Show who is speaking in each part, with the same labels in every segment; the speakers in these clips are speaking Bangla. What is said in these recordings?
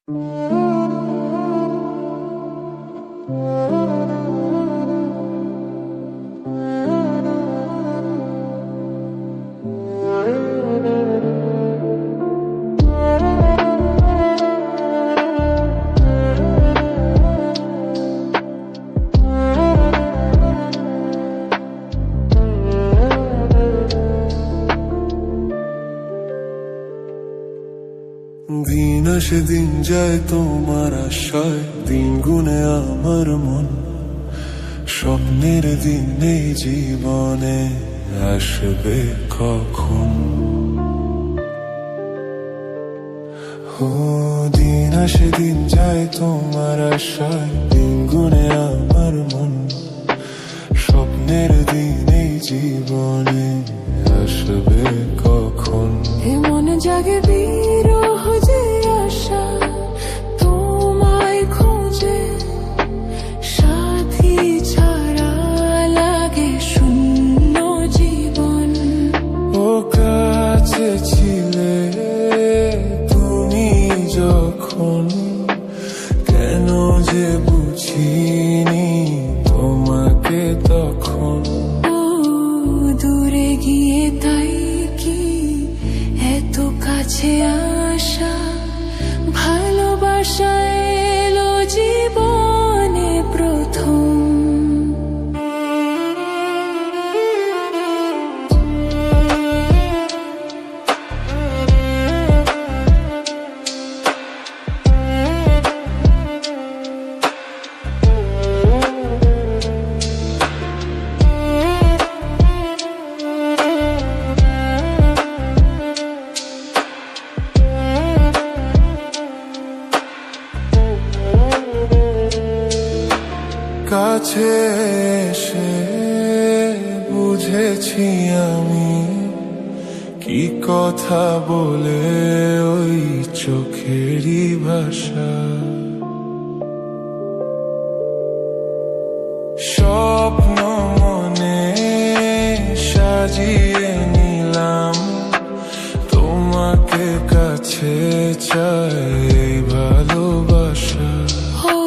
Speaker 1: দিন আসে দিন যায় তোমার আশায়, দিন গুনে আমার মন। স্বপ্নের দিন নেই জীবনে, আসবে কখন? ও দিন আসে দিন যায় তোমার আশায়, দিন গুনে আমার মন। স্বপ্নের দিন নেই জীবনে, আসবে কখন?
Speaker 2: এমন জাগে বিরহ যে আশা তোমায় খোঁজে, সাথী ছাড়া লাগে শূন্য জীবন।
Speaker 1: ও কাছে ছিলে তুমি যখন, কেন যে বুঝিনি তোমাকে তখন।
Speaker 2: ও দূরে গিয়ে তাই কি এত কাছে আসা, ভালোবাসা এলো জীবনে প্রথম।
Speaker 1: কাছে এসে বুঝেছি আমি, কি কথা বলে ওই চোখেরই ভাষা। স্বপ্ন মনে সাজিয়ে নিলাম, তোমাকে কাছে চাই ভালোবাসা।
Speaker 2: ও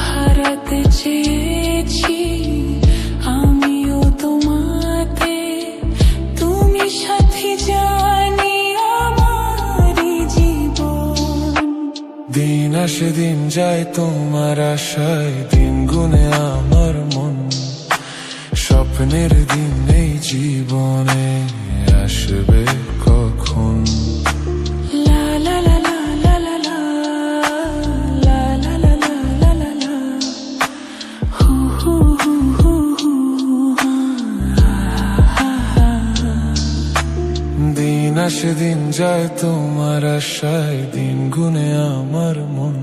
Speaker 2: হারাতে চেয়েছি আমিও তোমাতে, তুমি সাথী জানি আমারই জীবন।
Speaker 1: দিন আসে দিন যায় তোমার আশায়, দিন গুনে আমার মন। স্বপ্নের দিন নেই জীবনে, আসবে কখন?
Speaker 2: লা লা লা লা লা লা লা, লা লা লা লা লা লা লা, হু হু হু হু হু, হা হা হা।
Speaker 1: দিন আসে দিন যায় তোমার আশায়, দিন গুনে আমার মন।